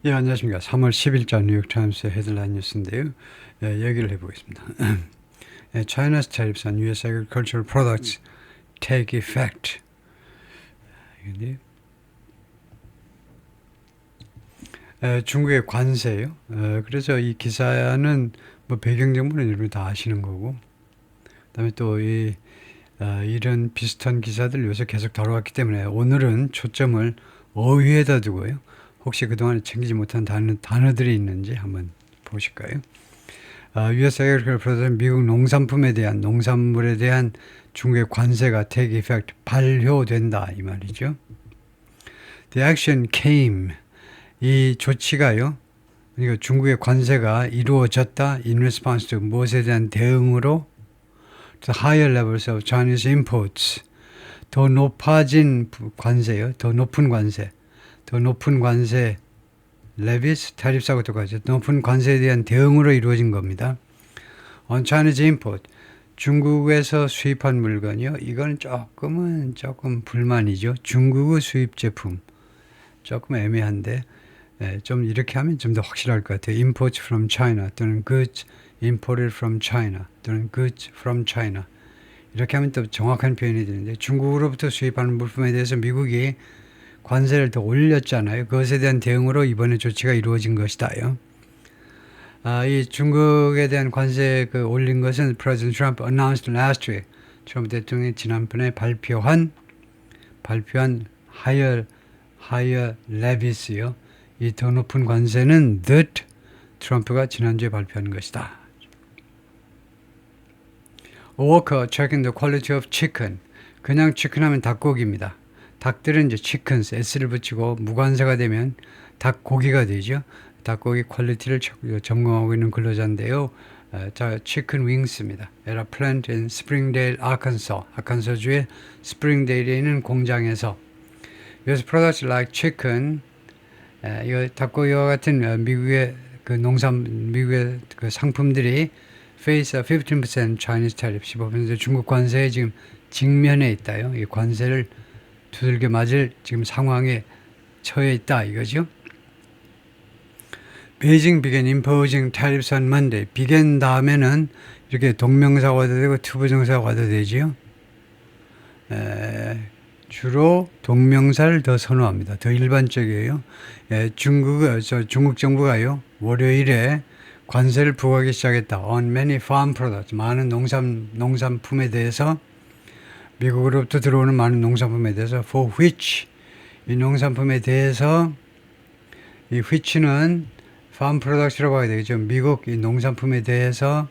예, 안녕하십니까. 3월 10일자 뉴욕타임스의 헤드라인 뉴스인데요. 예, 얘기를 해보겠습니다. 예, China's tariffs on U.S. agricultural products take effect. 이건데, 중국의 관세요. 그래서 이 기사는 뭐 배경 정보는 여러분이 다 아시는 거고, 그다음에 또 이런 비슷한 기사들 요새 계속 다뤄왔기 때문에 오늘은 초점을 어휘에다 두고요. 혹시 그동안 챙기지 못한 단어들이 있는지 한번 보실까요? US Agricultural Product, 미국 농산품에 대한 농산물에 대한 중국의 관세가 take effect, 발효된다 이 말이죠. The action came, 이 조치가요. 그러니까 중국의 관세가 이루어졌다. In response to 무엇에 대한 대응으로 the higher levels of Chinese imports, 더 높아진 관세요. 더 높은 관세. 더 높은 관세, 레비스, 타립스하고 똑같죠. 높은 관세에 대한 대응으로 이루어진 겁니다. On Chinese import, 중국에서 수입한 물건이요. 이건 조금 불만이죠. 중국의 수입 제품, 조금 애매한데 좀 이렇게 하면 좀 더 확실할 것 같아요. Import from China 또는 goods imported from China 또는 goods from China. 이렇게 하면 또 정확한 표현이 되는데 중국으로부터 수입하는 물품에 대해서 미국이 관세를 더 올렸잖아요. 그것에 대한 대응으로 이번에 조치가 이루어진 것이다요. 이 중국에 대한 관세 올린 것은 President Trump announced last week. 트럼프 대통령이 지난번에 발표한 higher levies요. 이 더 높은 관세는 that 트럼프가 지난주에 발표한 것이다. A worker checking the quality of chicken. 그냥 치킨 하면 닭고기입니다. 닭들은 이제 chickens, s를 붙이고 무관세가 되면 닭고기가 되죠. 닭고기 퀄리티를 점검하고 있는 근로자인데요. chicken wings입니다. At a plant in Springdale, Arkansas. 아칸소주의 스프링데일에 있는 공장에서 US products like chicken, 이 닭고기와 같은 미국의 미국의 상품들이 face a 15% Chinese tariff, 15% 중국 관세에 지금 직면해 있다요. 이 관세를 두들겨 맞을 지금 상황에 처해 있다 이거죠. Beijing began imposing tariffs on Monday. began 다음에는 이렇게 동명사가 와도 되고 투부정사가 와도 되지요. 주로 동명사를 더 선호합니다. 더 일반적이에요. 중국 정부가요. 월요일에 관세를 부과하기 시작했다. On many farm products. 많은 농산품에 대해서 미국으로부터 들어오는 많은 농산품에 대해서 for which, 이 농산품에 대해서 이 which는 farm products라고 하게 되겠죠. 미국 이 농산품에 대해서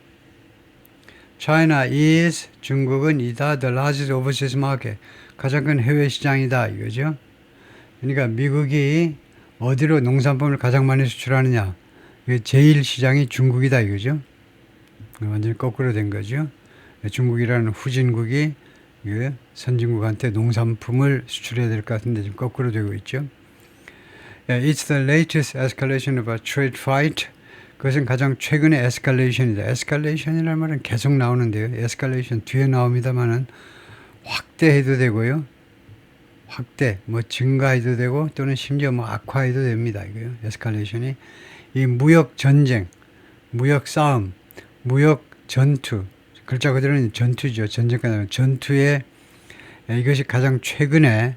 China is, 중국은 이다 the largest overseas market, 가장 큰 해외 시장이다 이거죠. 그러니까 미국이 어디로 농산품을 가장 많이 수출하느냐, 제일 시장이 중국이다 이거죠. 완전히 거꾸로 된 거죠. 중국이라는 후진국이 선진국한테 농산품을 수출해야 될 것 같은데 지금 거꾸로 되고 있죠. It's the latest escalation of a trade fight. 그것은 가장 최근의 escalation이다. escalation이라는 말은 계속 나오는데요. escalation 뒤에 나옵니다만은 확대해도 되고요. 증가해도 되고 또는 심지어 악화해도 됩니다. 이거요. escalation이 이 무역 전쟁, 무역 싸움, 무역 전투. 글자 그대로는 전투죠. 전쟁까지 전투에 이것이 가장 최근에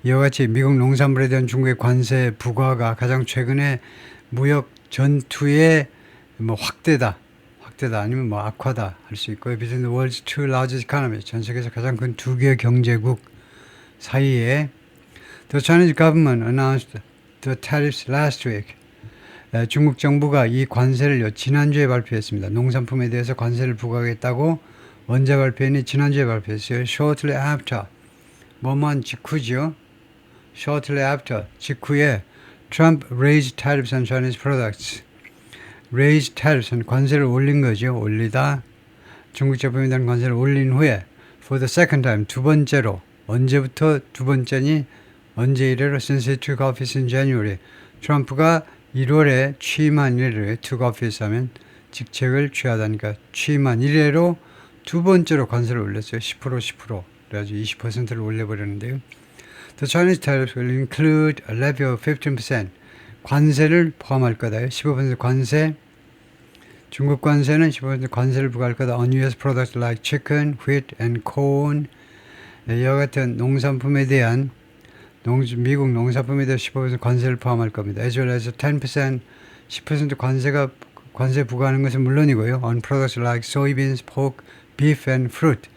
이와 같이 미국 농산물에 대한 중국의 관세 부과가 가장 최근에 무역 전투의 확대다 아니면 악화다 할 수 있고요. Between the world's two largest economies, 전 세계에서 가장 큰 두 개 경제국 사이에 The Chinese government announced the tariffs last week. 중국 정부가 이 관세를 지난주에 발표했습니다. 농산품에 대해서 관세를 부과하겠다고 언제 발표했니? 지난주에 발표했어요. Shortly after, 뭐만 직후죠. Shortly after, 직후에 Trump raised tariffs on Chinese products. raised tariffs, 관세를 올린 거죠. 올리다. 중국 제품에 대한 관세를 올린 후에 for the second time, 두 번째로. 언제부터 두 번째니? 언제 이래로? Since he took office in January. 트럼프가 1월에 취임한 이래로, took office 하면 직책을 취하다니까 취임한 이래로 두 번째로 관세를 올렸어요. 10%. 그래가지고 20%를 올려버렸는데요. The Chinese tariffs will include a levy of 15%. 관세를 포함할 거다. 15% 관세. 중국 관세는 15% 관세를 부과할 거다. On US products like chicken, wheat and corn. 이와 같은 농산품에 대한 미국 농산품에 대한 15% 관세를 포함할 겁니다. As well as 10%, 10% 관세 부과하는 것은 물론이고요. On products like soybeans, pork, beef and fruit.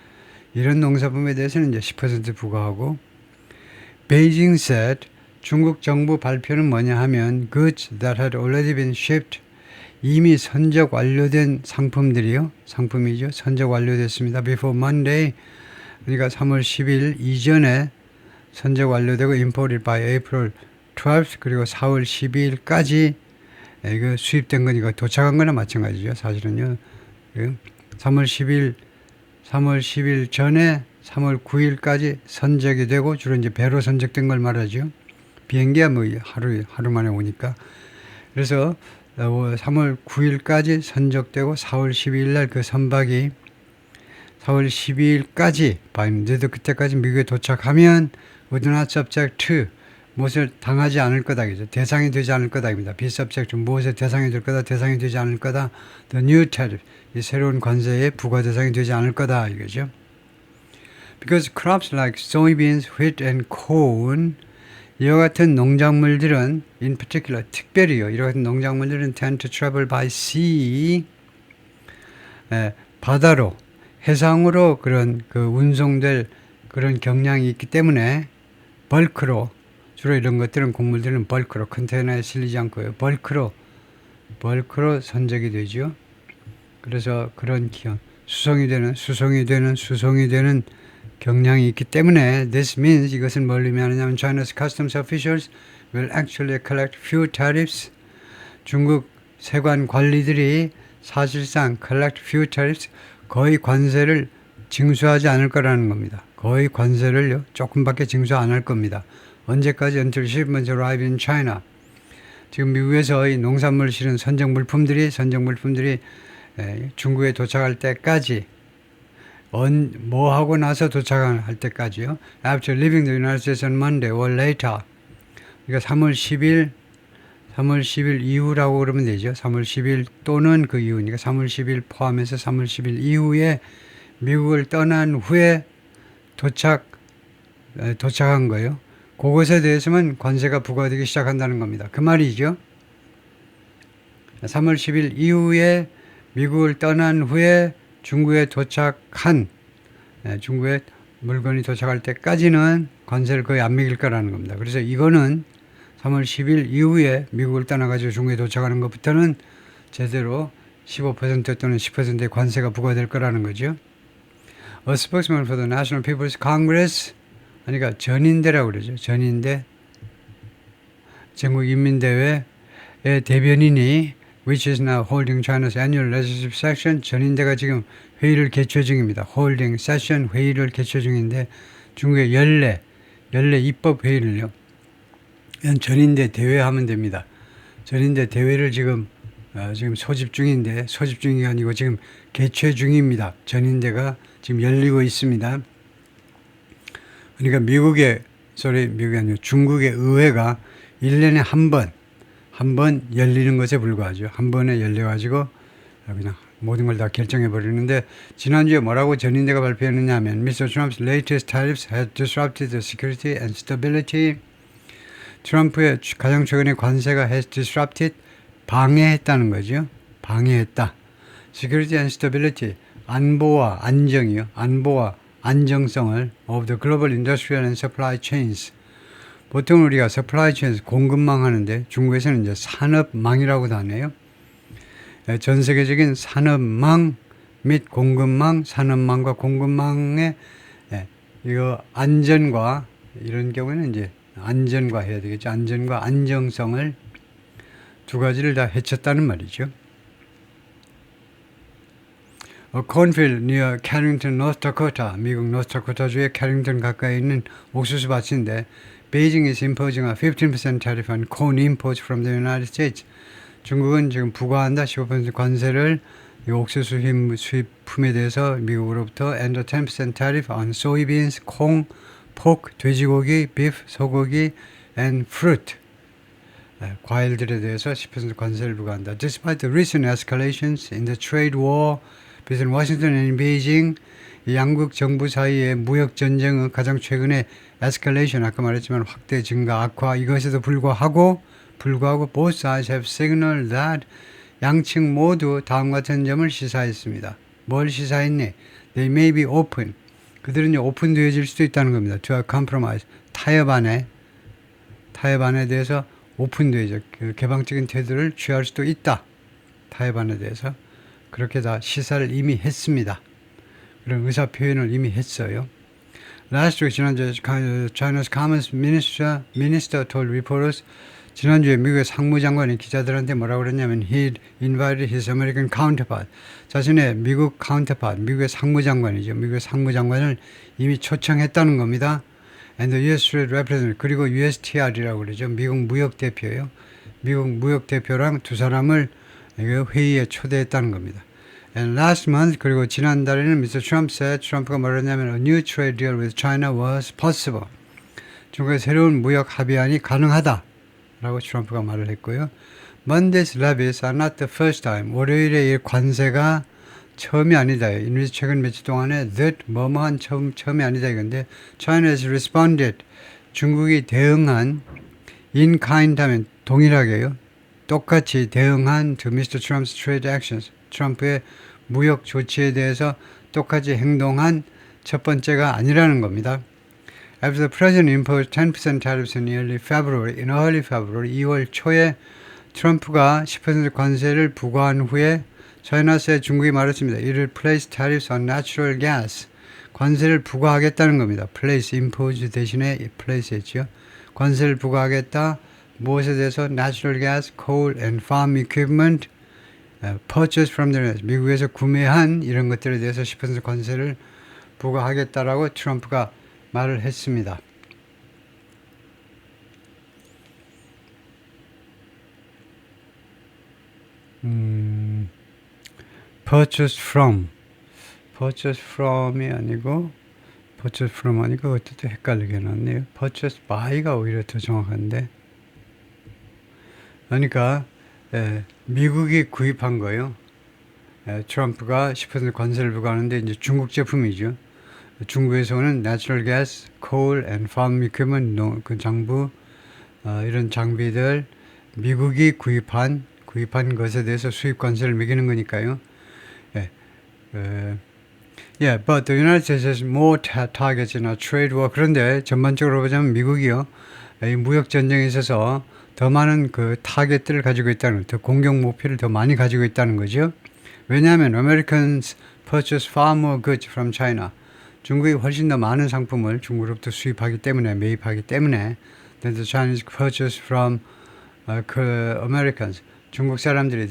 이런 농산품에 대해서는 이제 10% 부과하고. Beijing said, 중국 정부 발표는 뭐냐 하면 goods that had already been shipped, 이미 선적 완료된 상품들이요. 상품이죠. 선적 완료됐습니다. Before Monday, 그러니까 3월 10일 이전에 선적 완료되고 imported by April 12th, 그리고 4월 12일까지 이거 수입된 거니까 도착한 거나 마찬가지죠. 사실은요. 3월 10일 전에 3월 9일까지 선적이 되고 주로 이제 배로 선적된 걸 말하죠. 비행기야 뭐 하루 만에 오니까. 그래서 3월 9일까지 선적되고 4월 12일 날 그 선박이 4월 12일까지 밤늦어 그때까지 미국에 도착하면 would not subject to 무엇을 당하지 않을 거다. 그죠? 대상이 되지 않을 거다입니다. be subject to 무엇에 대상이 될 거다. 대상이 되지 않을 거다. the new tariff 이 새로운 관세에 부과 대상이 되지 않을 거다. 이거죠. Because crops like soybeans, wheat and corn 이와 같은 농작물들은 in particular 특별히요. 이와 같은 농작물들은 tend to travel by sea 바다로 해상으로 그런 그 운송될 그런 경향이 있기 때문에 벌크로 주로 이런 것들은 곡물들은 벌크로 컨테이너에 실리지 않고요. 벌크로 선적이 되죠. 그래서 그런 기형 수송이 되는 경향이 있기 때문에 this means 이것은 뭘 의미하느냐면 China's customs officials will actually collect few tariffs. 중국 세관 관리들이 사실상 collect few tariffs 거의 관세를 징수하지 않을 거라는 겁니다. 거의 관세를 조금밖에 징수 안 할 겁니다. 언제까지? Until shipments arrive in China. 지금 미국에서 이 농산물 실은 선적 물품들이 중국에 도착할 때까지 뭐 하고 나서 도착할 때까지요. After leaving the United States on Monday or later. 그러니까 3월 10일 이후라고 그러면 되죠. 3월 10일 또는 그 이후니까 3월 10일 포함해서 3월 10일 이후에 미국을 떠난 후에 도착한 거예요. 그것에 대해서만 관세가 부과되기 시작한다는 겁니다. 그 말이죠. 3월 10일 이후에 미국을 떠난 후에 중국에 도착한 중국에 물건이 도착할 때까지는 관세를 거의 안 매길 거라는 겁니다. 그래서 이거는 3월 10일 이후에 미국을 떠나가지고 중국에 도착하는 것부터는 제대로 15% 또는 10%의 관세가 부과될 거라는 거죠. A spokesman for the National People's Congress, 그러니까 전인대라고 그러죠. 전인대, 전국인민대회의 대변인이 which is now holding China's annual legislative session. 전인대가 지금 회의를 개최 중입니다. holding session 회의를 개최 중인데 중국의 연례 입법 회의를요. 전인대 대회하면 됩니다. 전인대 대회를 지금 소집 중인데 소집 중이 아니고 지금 개최 중입니다. 전인대가 지금 열리고 있습니다. 그러니까 미국이 아니고 중국의 의회가 1년에 한 번 열리는 것에 불과하죠. 한 번에 열려가지고 그냥 모든 걸 다 결정해 버리는데 지난주에 뭐라고 전인대가 발표했느냐 하면 Mr. Trump's latest tariffs had disrupted the security and stability. 트럼프의 가장 최근의 관세가 has disrupted 방해했다는 거죠. 방해했다. Security and stability 안보와 안정이요. 안보와 안정성을 of the global industrial and supply chains. 보통 우리가 supply chains 공급망 하는데 중국에서는 이제 산업망이라고도 하네요. 전 세계적인 산업망 및 공급망, 산업망과 공급망의 이거 안전과 이런 경우에는 이제 안전과 해야 되겠죠. 안전과 안정성을 두 가지를 다 해쳤다는 말이죠. cornfield near Carrington, North Dakota, 미국 노스다코타주의 캐링턴 가까이 있는 옥수수 밭인데 Beijing is imposing a 15% tariff on corn imports from the United States. 중국은 지금 부과한다 15% 관세를 이 옥수수 수입품에 대해서 미국으로부터 and a 10% tariff on soybeans, 콩, pork, 돼지고기, beef, 소고기 and fruit. 과일들에 대해서 10% 관세를 부과한다. Despite the recent escalations in the trade war between Washington and Beijing, 이 양국 정부 사이의 무역 전쟁은 가장 최근에 escalation, 아까 말했지만 확대, 증가, 악화, 이것에도 불구하고 both sides have signaled that 양측 모두 다음과 같은 점을 시사했습니다. 뭘 시사했니? They may be open. 그들은 오픈되어질 수도 있다는 겁니다. To a compromise. 타협안에 대해서 오픈되어져. 그 개방적인 태도를 취할 수도 있다. 타협안에 대해서. 그렇게 다 시사를 이미 했습니다. 그런 의사 표현을 이미 했어요. Last week, 지난주에 China's Commerce Minister told reporters, 지난주에 미국의 상무장관이 기자들한테 뭐라고 그랬냐면 he invited his American counterpart. 자신의 미국 counterpart, 미국의 상무장관이죠. 미국의 상무장관을 이미 초청했다는 겁니다. And the U.S. Trade Representative, 그리고 USTR이라고 그러죠. 미국 무역대표예요. 미국 무역대표랑 두 사람을 회의에 초대했다는 겁니다. And last month, 그리고 지난달에는 Mr. Trump said, 트럼프가 뭐랬냐면 a new trade deal with China was possible. 중국의 새로운 무역 합의안이 가능하다. 라고 트럼프가 말을 했고요. Monday's levies are not the first time. 월요일에 이 관세가 처음이 아니다. 이미 최근 며칠 동안에 that 뭐뭐한 처음이 아니다 이건데 China has responded. 중국이 대응한 in kind 하면 동일하게요. 똑같이 대응한 to Mr. Trump's trade actions. 트럼프의 무역 조치에 대해서 똑같이 행동한 첫 번째가 아니라는 겁니다. After the president imposed 10% tariffs in early February, 2월 초에 트럼프가 10% 관세를 부과한 후에 China에 중국이 말했습니다. 이를 place tariffs on natural gas. 관세를 부과하겠다는 겁니다. place, impose 대신에 place 했죠. 관세를 부과하겠다. 무엇에 대해서? natural gas, coal and farm equipment purchased from the US. 미국에서 구매한 이런 것들에 대해서 10% 관세를 부과하겠다라고 트럼프가 말을 했습니다. purchase from이 아니고 어떻게 헷갈리게 해놨네요. purchase by가 오히려 더 정확한데. 그러니까 미국이 구입한 거예요. 트럼프가 10% 관세를 부과하는데 이제 중국 제품이죠. 중국에서 오는 natural gas, coal and farm equipment, 그 장부 이런 장비들 미국이 구입한 것에 대해서 수입 관세를 매기는 거니까요. But the United States has more targets in our trade war. 그런데 전반적으로 보자면 미국이요, 이 무역 전쟁에 있어서 더 많은 그 타겟들을 가지고 있다는, 더 공격 목표를 더 많이 가지고 있다는 거죠. 왜냐하면 Americans purchase far more goods from China. 중국이 훨씬 더 많은 상품을 중국으로부터 수입하기 때문에, 매입하기 때문에 than the Chinese purchase from Americans. 중국 사람들이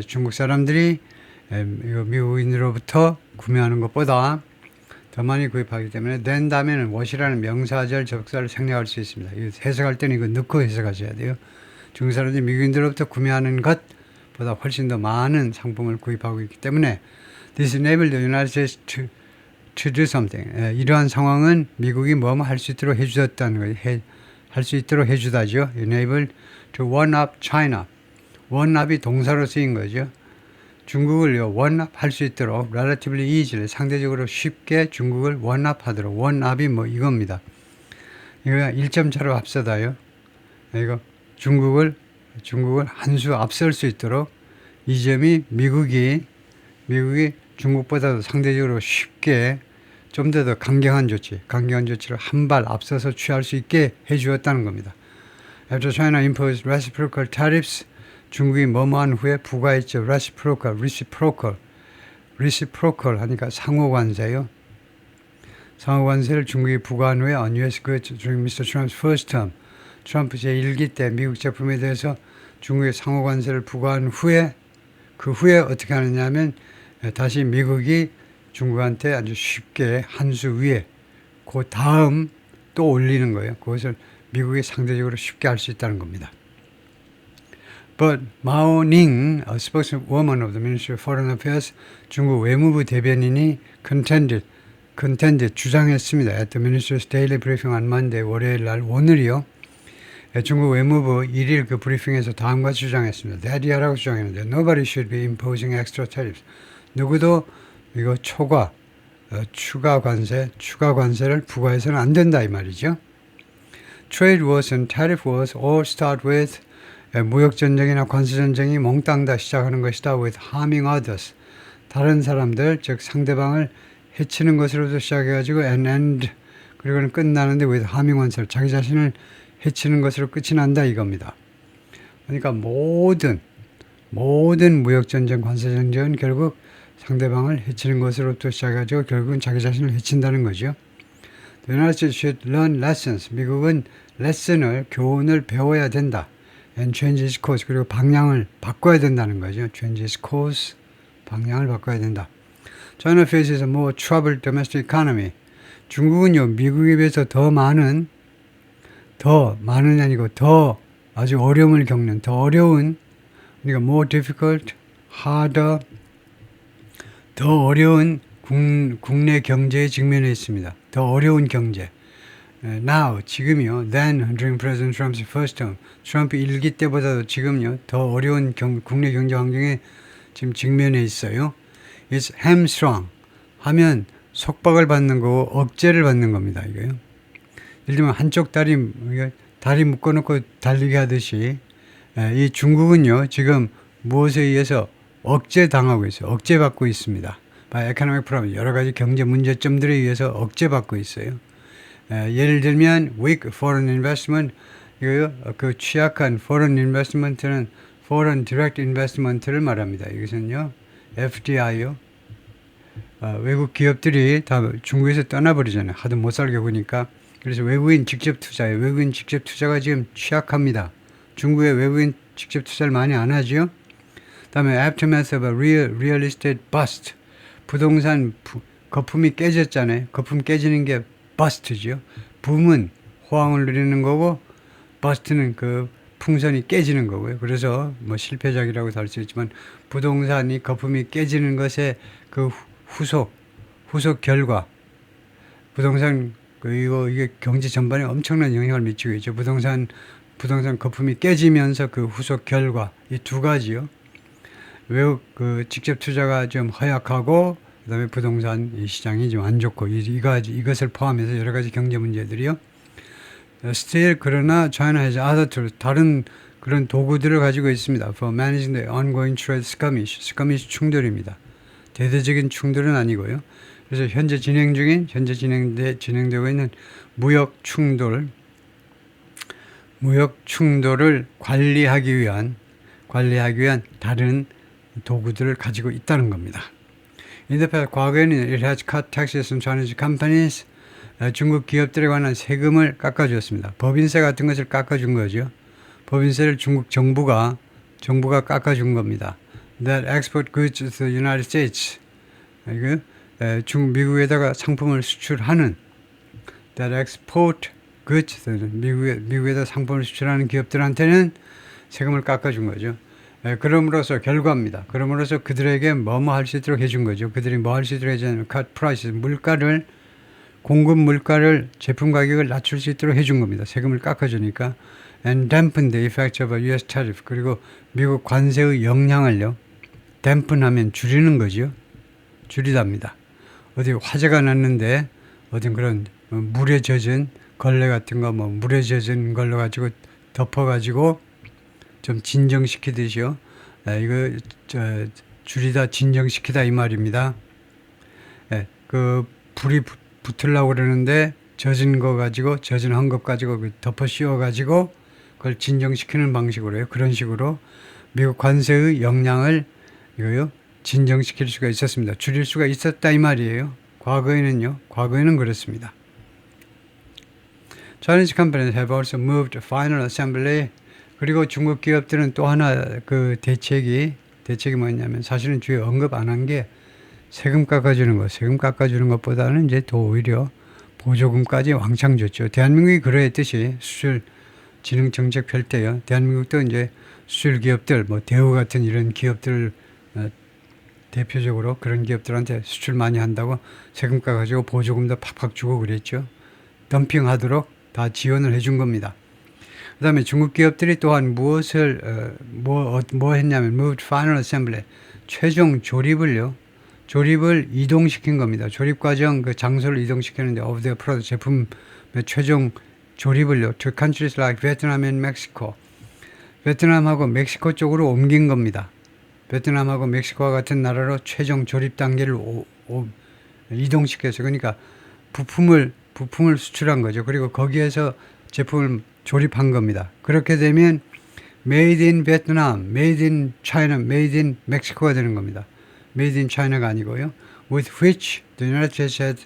중국 사람들이 미국인으로부터 구매하는 것보다 더 많이 구입하기 때문에 된 다음에는 what이라는 명사절 접사를 생략할 수 있습니다. 이거 해석할 때는 이거 넣고 해석하셔야 돼요. 중국 사람들이 미국인들로부터 구매하는 것보다 훨씬 더 많은 상품을 구입하고 있기 때문에 this enabled the United States to do something. 이러한 상황은 미국이 뭐뭐 할 수 있도록 해주었다는 거예요. 할 수 있도록 해주다죠. Enable to one up China. one up이 동사로 쓰인 거죠. 중국을요, one up 할 수 있도록 relatively easily, 상대적으로 쉽게 중국을 one up 하도록. one up이 뭐 이겁니다. 이거 1점 차로 앞서다요. 이거 중국을 한 수 앞설 수 있도록 이 점이 미국이 중국보다도 상대적으로 쉽게 좀 더 강경한 조치를 한 발 앞서서 취할 수 있게 해주었다는 겁니다. After China imposed reciprocal tariffs, 중국이 뭐뭐한 후에 부과했죠. reciprocal 하니까 상호관세요. 상호관세를 중국이 부과한 후에 on US goods during Mr. Trump's first term, 트럼프 제1기 때 미국 제품에 대해서 중국의 상호관세를 부과한 후에, 그 후에 어떻게 하느냐면 다시 미국이 중국한테 아주 쉽게 한 수 위에 그 다음 또 올리는 거예요. 그것을 미국이 상대적으로 쉽게 할 수 있다는 겁니다. But Mao Ning, a spokeswoman of the Ministry of Foreign Affairs, 중국 외무부 대변인이 contended 주장했습니다. At the Minister's Daily Briefing on Monday, 월요일 날, 오늘이요. 중국 외무부 1일 그 브리핑에서 다음과 주장했습니다. 대리하라고 주장했는데 Nobody should be imposing extra tariffs. 누구도 이거 추가 관세를 부과해서는 안 된다 이 말이죠. Trade wars and tariff wars all start with 무역 전쟁이나 관세 전쟁이 몽땅 다 시작하는 것이다. With harming others. 다른 사람들 즉 상대방을 해치는 것으로부터 시작해가지고 and end 그리고는 끝나는데 with harming oneself 자기 자신을 해치는 것으로 끝이 난다 이겁니다. 그러니까 모든 무역전쟁, 관세전쟁은 결국 상대방을 해치는 것으로부터 시작해가지고 결국은 자기 자신을 해친다는 거죠. The United States should learn lessons. 미국은 교훈을 배워야 된다. And change its course. 그리고 방향을 바꿔야 된다는 거죠. Change its course. 방향을 바꿔야 된다. China faces a more troubled domestic economy. 중국은요, 미국에 비해서 더 아주 어려움을 겪는, 더 어려운, 그러니까 more difficult, harder, 더 어려운 국내 경제에 직면해 있습니다. 더 어려운 경제. Now, 지금요, than during President Trump's first term. 트럼프 1기 때보다도 지금요, 더 어려운 국내 경제 환경에 지금 직면해 있어요. It's hamstrung. 하면 속박을 받는 거고 억제를 받는 겁니다. 이거요. 예를 들면 한쪽 다리 묶어놓고 달리게 하듯이 이 중국은요 지금 무엇에 의해서 억제당하고 있어요. 억제받고 있습니다. By economic problem 여러 가지 경제 문제점들에 의해서 억제받고 있어요. 예를 들면 weak foreign investment 이거요 그 취약한 foreign investment는 foreign direct investment를 말합니다. 이것은요 FDI요. 외국 기업들이 다 중국에서 떠나버리잖아요. 하도 못 살게 보니까. 그래서 외국인 직접 투자예요. 외국인 직접 투자가 지금 취약합니다. 중국에 외국인 직접 투자를 많이 안 하죠. 다음에 aftermath of a real estate bust. 부동산 거품이 깨졌잖아요. 거품 깨지는 게 bust죠. 붐은 호황을 누리는 거고 bust는 그 풍선이 깨지는 거고요. 그래서 뭐 실패작이라고도 할 수 있지만 부동산이 거품이 깨지는 것의 그 후속 결과 부동산 이게 경제 전반에 엄청난 영향을 미치고 있죠. 부동산 거품이 깨지면서 그 후속 결과 이 두 가지요. 외국 그 직접 투자가 좀 허약하고 그다음에 부동산 이 시장이 좀 안 좋고 이것을 포함해서 여러 가지 경제 문제들이요. Still 그러나 China has other tools 다른 그런 도구들을 가지고 있습니다. For managing the ongoing trade skirmish 충돌입니다. 대대적인 충돌은 아니고요. 그래서 현재 진행되고 있는 무역 충돌을 관리하기 위한 다른 도구들을 가지고 있다는 겁니다. In the past, 과거에는 it has cut taxes on Chinese companies. 중국 기업들에 관한 세금을 깎아주었습니다. 법인세 같은 것을 깎아준 거죠. 법인세를 중국 정부가 깎아준 겁니다. That export goods to the United States. 미국에다가 상품을 수출하는 that export goods 미국에다 상품을 수출하는 기업들한테는 세금을 깎아준 거죠. 그럼으로써 결과입니다. 그럼으로써 그들에게 뭐뭐 할 수 있도록 해준 거죠. 그들이 뭐 할 수 있도록 해주냐면 cut prices 공급 물가를 제품 가격을 낮출 수 있도록 해준 겁니다. 세금을 깎아주니까 and dampen the effect of a U.S. tariff 그리고 미국 관세의 영향을요 dampen하면 줄이는 거죠. 줄이답니다. 어디 화재가 났는데 어떤 그런 물에 젖은 걸레 같은 거 물에 젖은 걸로 가지고 덮어가지고 좀 진정시키듯이요. 이거 줄이다 진정시키다 이 말입니다. 그 불이 붙으려고 그러는데 젖은 헝겊 가지고 덮어 씌워가지고 그걸 진정시키는 방식으로요. 그런 식으로 미국 관세의 영향을 이거요 진정시킬 수가 있었습니다. 줄일 수가 있었다 이 말이에요. 과거에는 그렇습니다. Chinese companies have also moved final assembly. 그리고 중국 기업들은 또 하나 그 대책이 뭐냐면 사실은 주에 언급 안 한 게 세금 깎아주는 것. 세금 깎아주는 것보다는 이제 더 오히려 보조금까지 왕창 줬죠. 대한민국이 그러했듯이 수출 진흥 정책 펼 때요. 대한민국도 이제 수출 기업들, 대우 같은 이런 기업들 대표적으로 그런 기업들한테 수출 많이 한다고 세금 깎아가지고 보조금도 팍팍 주고 그랬죠. 덤핑하도록 다 지원을 해준 겁니다. 그다음에 중국 기업들이 또한 무엇을 뭐 했냐면 moved final assembly 최종 조립을 이동시킨 겁니다. 조립 과정 그 장소를 이동시키는데 of the product 제품의 최종 조립을요. to countries like Vietnam and Mexico. 베트남하고 멕시코 쪽으로 옮긴 겁니다. 베트남하고 멕시코와 같은 나라로 최종 조립 단계를 이동시켜서 그러니까 부품을 수출한 거죠. 그리고 거기에서 제품을 조립한 겁니다. 그렇게 되면 Made in Vietnam, Made in China, Made in Mexico가 되는 겁니다. Made in China가 아니고요. With which the United States had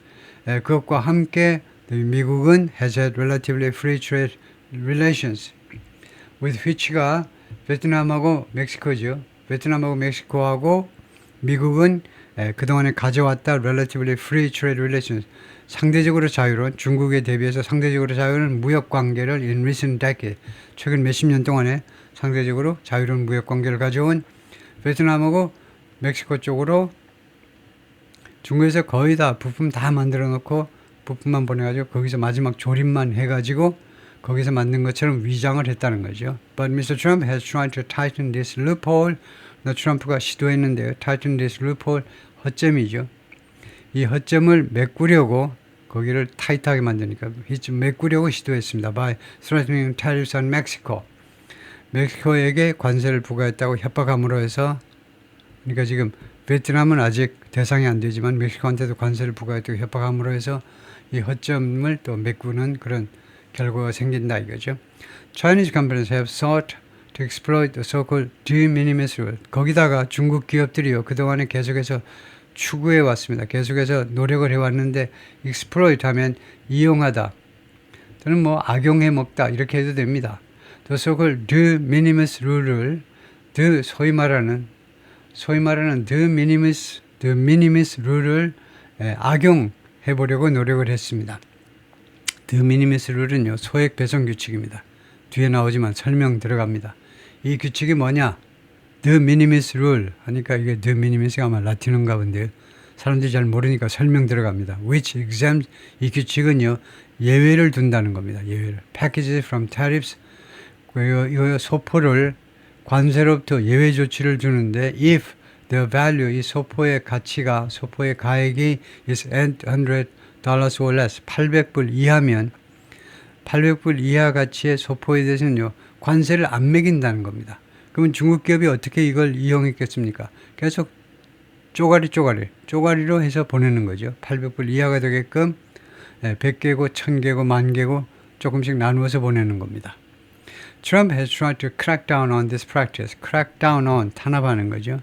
그것과 함께 미국은 has had relatively free trade relations. With which가 베트남하고 멕시코죠. 베트남하고 멕시코하고 미국은 그동안에 가져왔다 relatively free trade relations. 상대적으로 자유로운 중국에 대비해서 상대적으로 자유로운 무역 관계를 in recent decade 최근 몇십 년 동안에 상대적으로 자유로운 무역 관계를 가져온 베트남하고 멕시코 쪽으로 중국에서 거의 다 부품 다 만들어 놓고 부품만 보내가지고 거기서 마지막 조립만 해가지고 거기서 만든 것처럼 위장을 했다는 거죠. But Mr. Trump has tried to tighten this loophole. 트럼프가 시도했는데요. Tighten this loophole 허점이죠. 이 허점을 메꾸려고 거기를 타이트하게 만드니까 메꾸려고 시도했습니다. By threatening tariffs on Mexico. 멕시코에게 관세를 부과했다고 협박함으로 해서 그러니까 지금 베트남은 아직 대상이 안 되지만 멕시코한테도 관세를 부과했다고 협박함으로 해서 이 허점을 또 메꾸는 그런 결과가 생긴다 이거죠. Chinese companies have sought to exploit the so-called de minimis rule. 거기다가 중국 기업들이요. 그동안에 계속해서 추구해 왔습니다. 계속해서 노력을 해왔는데 exploit 하면 이용하다 또는 뭐 악용해 먹다 이렇게 해도 됩니다. The so-called de minimis rule을 소위 말하는 de minimis rule을 악용해 보려고 노력을 했습니다. de minimis rule은요. 소액 배송 규칙입니다. 뒤에 나오지만 설명 들어갑니다. 이 규칙이 뭐냐? de minimis rule 하니까 이게 de minimis가 아마 라틴어인가 본데요. 사람들이 잘 모르니까 설명 들어갑니다. Which exempts 이 규칙은요. 예외를 둔다는 겁니다. 예외를. Packages from tariffs 이 소포를 관세로부터 예외 조치를 주는데 if the value 이 소포의 가치가 소포의 가액이 is $800 or less 800불 이하면 800불 이하 가치의 소포에 대해서는요. 관세를 안 매긴다는 겁니다. 그러면 중국 기업이 어떻게 이걸 이용했겠습니까? 계속 쪼가리로 해서 보내는 거죠. 800불 이하가 되게끔 100개고 1000개고 10,000개고 조금씩 나누어서 보내는 겁니다. Trump has tried to crack down on this practice. crack down on 탄압하는 거죠.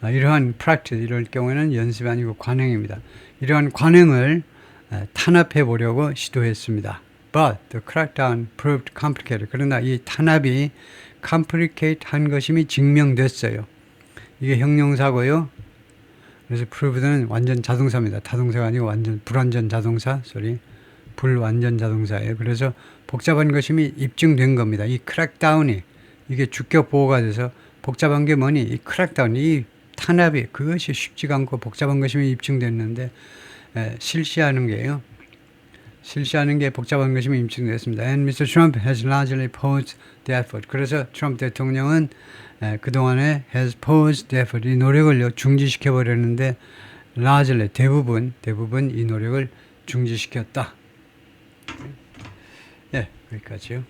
이러한 practice 이럴 경우에는 연습이 아니고 관행입니다. 이러한 관행을 탄압해 보려고 시도했습니다. But the crackdown proved complicated. 그러나 이 탄압이 complicate 한 것임이 증명됐어요. 이게 형용사고요. 그래서 proved는 완전 자동사입니다. 타동사가 아니고 완전 불완전 자동사. 불완전 자동사예요. 그래서 복잡한 것임이 입증된 겁니다. 이 crackdown이 이게 주격 보호가 돼서 복잡한 게 뭐니? 이 crackdown, 이 탄압이 그것이 쉽지가 않고 복잡한 것임이 입증됐는데 실시하는 게 복잡한 것임이 입증됐습니다. And Mr. Trump has largely posed the effort. 그래서 트럼프 대통령은 그동안에 has posed the effort. 이 노력을 중지시켜 버렸는데 largely 대부분 이 노력을 중지시켰다. 예, 여기까지요.